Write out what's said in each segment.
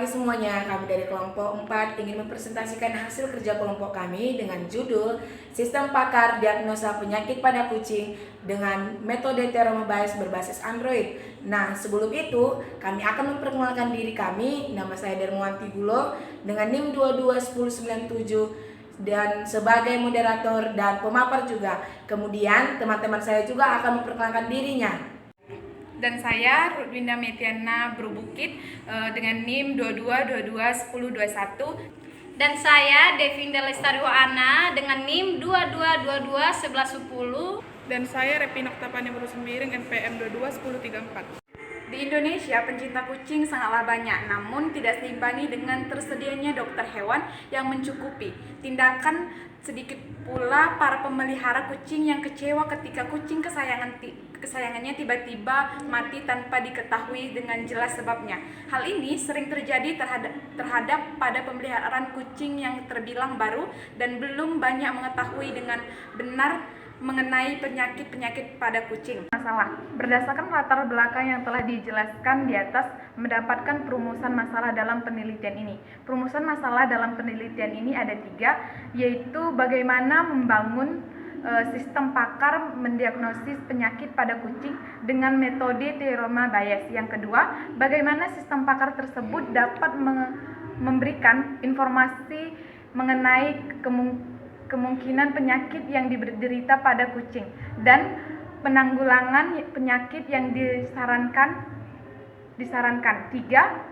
semuanya, kami dari kelompok 4 ingin mempresentasikan hasil kerja kelompok kami dengan judul Sistem Pakar Diagnosa Penyakit pada Kucing dengan metode Teromobase berbasis Android. Nah, sebelum itu kami akan memperkenalkan diri kami. Nama saya Dermawanti Gulo dengan NIM 221097 dan sebagai moderator dan pemapar juga. Kemudian teman-teman saya juga akan memperkenalkan dirinya. Dan saya Rudwinda Metiana Brubukit dengan NIM 22221021. Dan saya Devinda Lestari Waana dengan NIM 22221110. Dan saya Repi Noktapani Berusemiring NPM 221034. Di Indonesia, pencinta kucing sangatlah banyak, namun tidak seimbangi dengan tersedianya dokter hewan yang mencukupi. Tindakan sedikit pula para pemelihara kucing yang kecewa ketika kucing kesayangannya tiba-tiba mati tanpa diketahui dengan jelas sebabnya. Hal ini sering terjadi terhadap pada pemeliharaan kucing yang terbilang baru dan belum banyak mengetahui dengan benar mengenai penyakit-penyakit pada kucing. Masalah. Berdasarkan latar belakang yang telah dijelaskan di atas, mendapatkan perumusan masalah dalam penelitian ini. Perumusan masalah dalam penelitian ini ada 3, yaitu bagaimana membangun sistem pakar mendiagnosis penyakit pada kucing dengan metode Teromobase. Yang kedua, bagaimana sistem pakar tersebut dapat memberikan informasi mengenai kemungkinan penyakit yang diderita pada kucing dan penanggulangan penyakit yang disarankan. 3.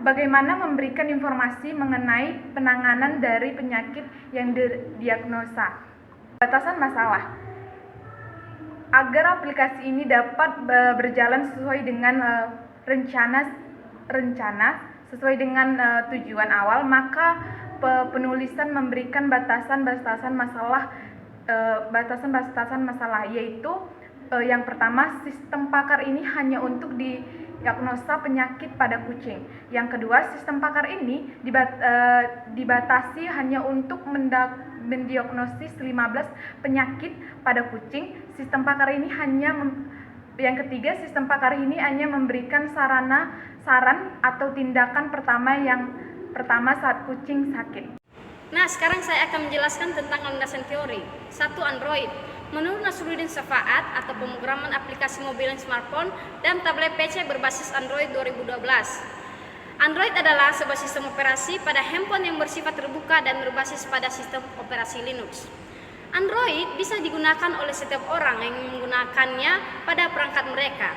Bagaimana memberikan informasi mengenai penanganan dari penyakit yang didiagnosa. Batasan masalah. Agar aplikasi ini dapat berjalan sesuai dengan rencana sesuai dengan tujuan awal, maka penulisan memberikan batasan-batasan masalah, yaitu yang pertama, sistem pakar ini hanya untuk diagnosa penyakit pada kucing. Yang kedua, sistem pakar ini dibatasi hanya untuk mendiagnosis 15 penyakit pada kucing. Yang ketiga, sistem pakar ini hanya memberikan saran atau tindakan pertama saat kucing sakit. Nah, sekarang saya akan menjelaskan tentang landasan teori. 1. Android. Menurut Nasruddin Safaat atau pemrograman aplikasi mobil dan smartphone dan tablet PC berbasis Android 2012. Android adalah sebuah sistem operasi pada handphone yang bersifat terbuka dan berbasis pada sistem operasi Linux. Android bisa digunakan oleh setiap orang yang menggunakannya pada perangkat mereka.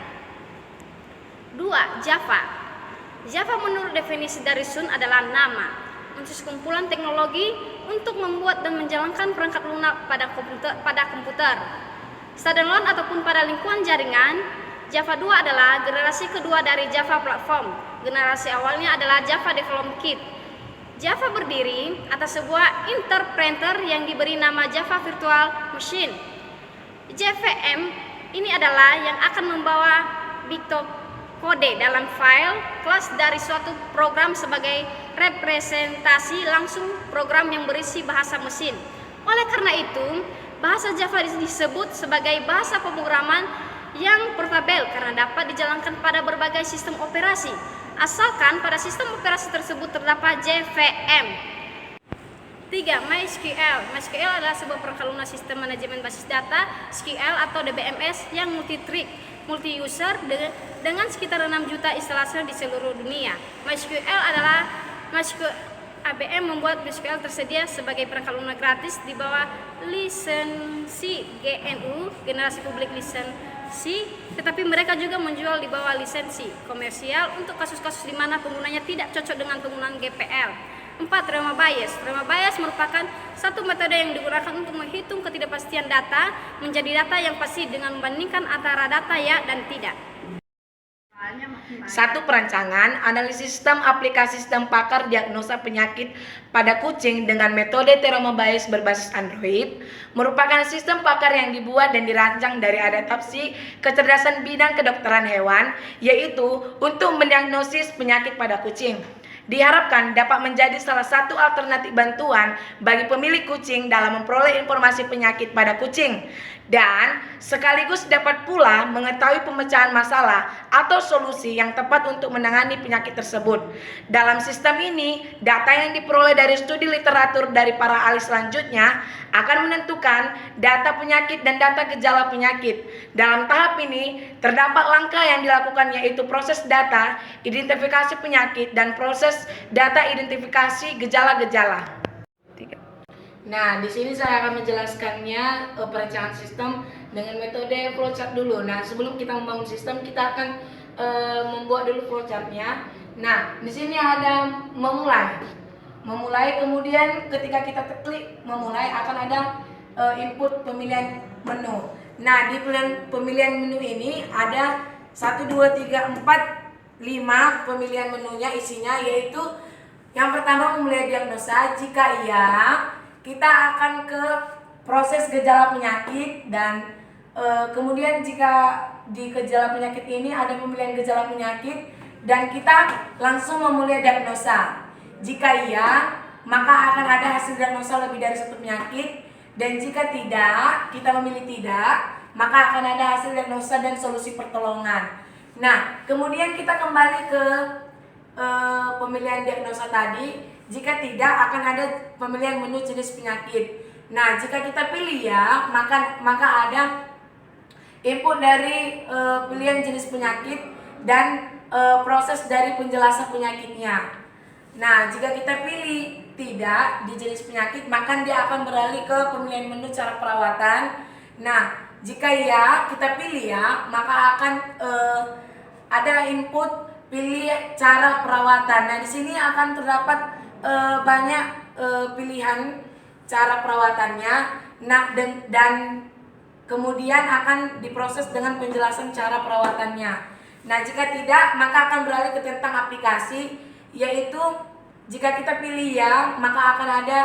2. Java. Java menurut definisi dari Sun adalah nama, kumpulan teknologi untuk membuat dan menjalankan perangkat lunak pada komputer. Standalone ataupun pada lingkungan jaringan. Java 2 adalah generasi kedua dari Java Platform. Generasi awalnya adalah Java Development Kit. Java berdiri atas sebuah interpreter yang diberi nama Java Virtual Machine. JVM ini adalah yang akan membawa kode dalam file kelas dari suatu program sebagai representasi langsung program yang berisi bahasa mesin. Oleh karena itu, bahasa Java disebut sebagai bahasa pemrograman yang portabel karena dapat dijalankan pada berbagai sistem operasi, asalkan pada sistem operasi tersebut terdapat JVM. 3. MySQL. MySQL adalah sebuah perangkat lunak sistem manajemen basis data SQL atau DBMS yang multi-user dengan sekitar 6 juta instalasi di seluruh dunia. ABM membuat MySQL tersedia sebagai perangkat lunak gratis di bawah lisensi GNU, generasi publik lisensi, tetapi mereka juga menjual di bawah lisensi komersial untuk kasus-kasus di mana penggunanya tidak cocok dengan penggunaan GPL. 4. Teromobase. Teromobase merupakan satu metode yang digunakan untuk menghitung ketidakpastian data menjadi data yang pasti dengan membandingkan antara data ya dan tidak. 1. Perancangan, analisis sistem aplikasi sistem pakar diagnosa penyakit pada kucing dengan metode Teromobase berbasis Android merupakan sistem pakar yang dibuat dan dirancang dari adaptasi kecerdasan bidang kedokteran hewan, yaitu untuk mendiagnosis penyakit pada kucing. Diharapkan dapat menjadi salah satu alternatif bantuan bagi pemilik kucing dalam memperoleh informasi penyakit pada kucing. dan sekaligus dapat pula mengetahui pemecahan masalah atau solusi yang tepat untuk menangani penyakit tersebut. Dalam sistem ini, data yang diperoleh dari studi literatur dari para ahli selanjutnya akan menentukan data penyakit dan data gejala penyakit. Dalam tahap ini, terdapat langkah yang dilakukan yaitu proses data, identifikasi penyakit, dan proses data identifikasi gejala-gejala. Nah, di sini saya akan menjelaskannya perencanaan sistem dengan metode flowchart dulu. Nah, sebelum kita membangun sistem, kita akan membuat dulu flowchartnya. Nah, di sini ada memulai. Memulai, kemudian ketika kita klik memulai akan ada input pemilihan menu. Nah, di pemilihan menu ini ada 1, 2, 3, 4, 5 pemilihan menunya, isinya yaitu yang pertama memulai diagnosa. Jika iya, kita akan ke proses gejala penyakit dan kemudian jika di gejala penyakit ini ada pemilihan gejala penyakit dan kita langsung memulai diagnosa. Jika iya, maka akan ada hasil diagnosa lebih dari satu penyakit, dan jika tidak, kita memilih tidak, maka akan ada hasil diagnosa dan solusi pertolongan. Nah, kemudian kita kembali ke pemilihan diagnosa tadi. Jika tidak, akan ada pemilihan menu jenis penyakit. Nah, jika kita pilih ya, maka ada input dari pilihan jenis penyakit dan proses dari penjelasan penyakitnya. Nah, jika kita pilih tidak di jenis penyakit, maka dia akan beralih ke pemilihan menu cara perawatan. Nah, jika ya kita pilih ya, maka akan ada input pilih cara perawatan. Nah, di sini akan terdapat banyak pilihan cara perawatannya. Nah, dan kemudian akan diproses dengan penjelasan cara perawatannya. Nah, jika tidak, maka akan beralih ke tentang aplikasi, yaitu jika kita pilih ya, maka akan ada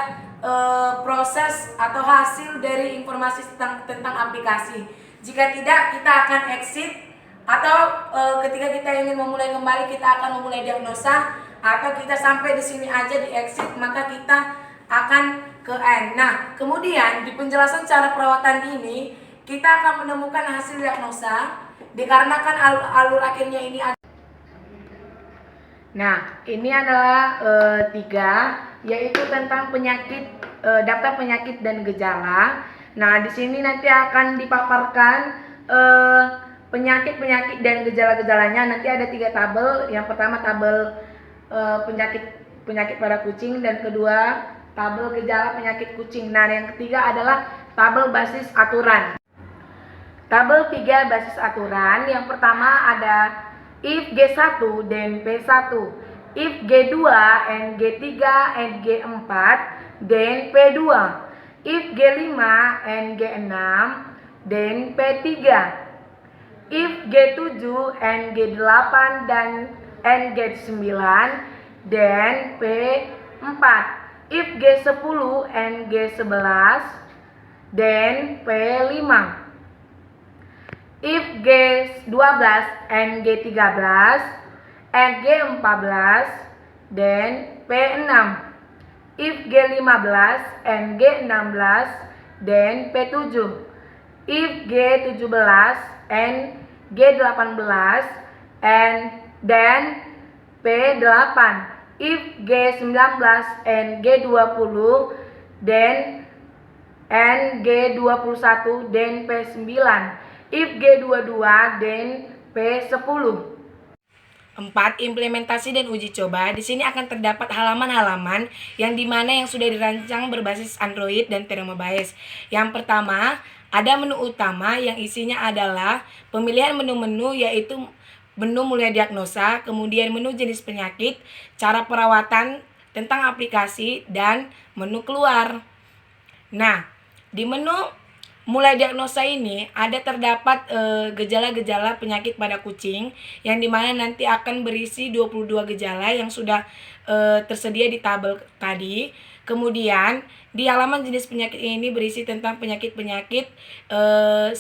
proses atau hasil dari informasi tentang aplikasi. Jika tidak, kita akan exit, atau ketika kita ingin memulai kembali, kita akan memulai diagnosa, atau kita sampai di sini aja di exit, maka kita akan ke end. Nah, kemudian di penjelasan cara perawatan ini kita akan menemukan hasil diagnosa dikarenakan alur akhirnya ini ada. Nah, ini adalah 3, yaitu tentang penyakit, daftar penyakit dan gejala. Nah, di sini nanti akan dipaparkan penyakit dan gejala-gejalanya. Nanti ada 3 tabel. Yang pertama tabel penyakit pada kucing, dan kedua tabel gejala penyakit kucing. Nah, yang ketiga adalah tabel basis aturan. Tabel 3 basis aturan. Yang pertama ada if G1 dan P1, if G2 and G3 and G4 dan P2, if G5 and G6 dan P3, if G7 and G8 dan G9 dan P4, if G10 and G11 dan P5, if G12 and G13 and G14 dan P6, if G15 and G16 dan P7, if G17 and G18 and dan P8, if G19 and G20 dan G21 dan P9, if G22 dan P10. 4. Implementasi dan uji coba. Di sini akan terdapat halaman-halaman yang dimana yang sudah dirancang berbasis Android dan Terramobiles. Yang pertama, ada menu utama yang isinya adalah pemilihan menu-menu, yaitu menu mulai diagnosa, kemudian menu jenis penyakit, cara perawatan, tentang aplikasi, dan menu keluar. Nah, di menu mulai diagnosa ini ada terdapat gejala-gejala penyakit pada kucing, yang dimana nanti akan berisi 22 gejala yang sudah tersedia di tabel tadi. Kemudian di halaman jenis penyakit ini berisi tentang penyakit-penyakit 10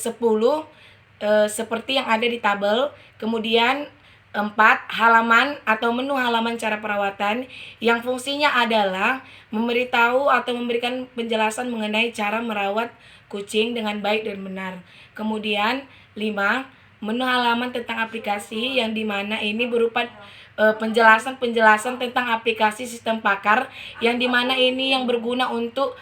seperti yang ada di tabel. Kemudian 4. Halaman atau menu halaman cara perawatan yang fungsinya adalah memberitahu atau memberikan penjelasan mengenai cara merawat kucing dengan baik dan benar. Kemudian 5. Menu halaman tentang aplikasi yang dimana ini berupa penjelasan-penjelasan tentang aplikasi sistem pakar yang dimana ini yang berguna untuk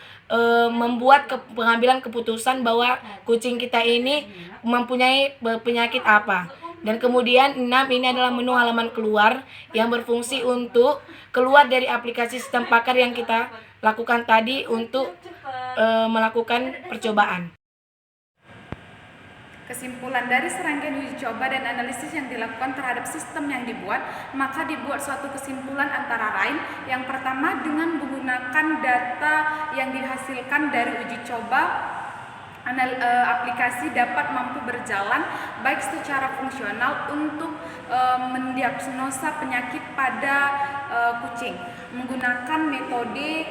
membuat pengambilan keputusan bahwa kucing kita ini mempunyai penyakit apa. Dan kemudian 6, ini adalah menu halaman keluar yang berfungsi untuk keluar dari aplikasi sistem pakar yang kita lakukan tadi untuk melakukan percobaan. Kesimpulan dari serangkaian uji coba dan analisis yang dilakukan terhadap sistem yang dibuat, maka dibuat suatu kesimpulan antara lain. Yang pertama, dengan menggunakan data yang dihasilkan dari uji coba, aplikasi dapat mampu berjalan baik secara fungsional untuk mendiagnosa penyakit pada kucing menggunakan metode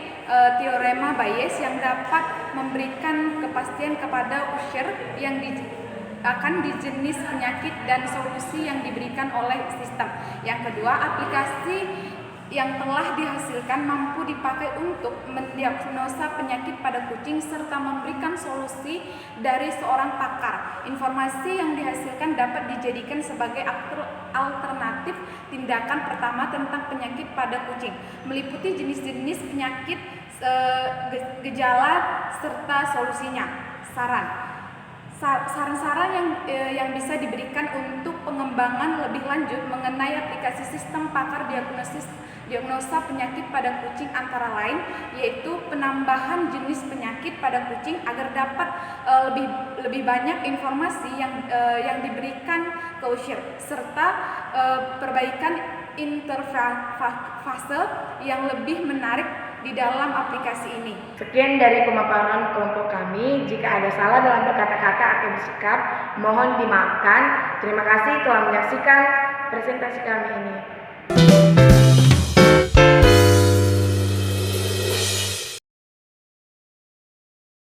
teorema Bayes yang dapat memberikan kepastian kepada user yang akan di jenis penyakit dan solusi yang diberikan oleh sistem. Yang kedua, aplikasi yang telah dihasilkan mampu dipakai untuk mendiagnosa penyakit pada kucing serta memberikan solusi dari seorang pakar. Informasi yang dihasilkan dapat dijadikan sebagai alternatif tindakan pertama tentang penyakit pada kucing, meliputi jenis-jenis penyakit, gejala serta solusinya. Saran-saran yang bisa diberikan untuk pengembangan lebih lanjut mengenai aplikasi sistem pakar diagnosa penyakit pada kucing antara lain yaitu penambahan jenis penyakit pada kucing agar dapat lebih banyak informasi yang diberikan ke user serta perbaikan interfase yang lebih menarik di dalam aplikasi ini. Sekian dari pemaparan kelompok kami. Jika ada salah dalam berkata-kata atau bersikap, mohon dimaafkan. Terima kasih telah menyaksikan presentasi kami ini.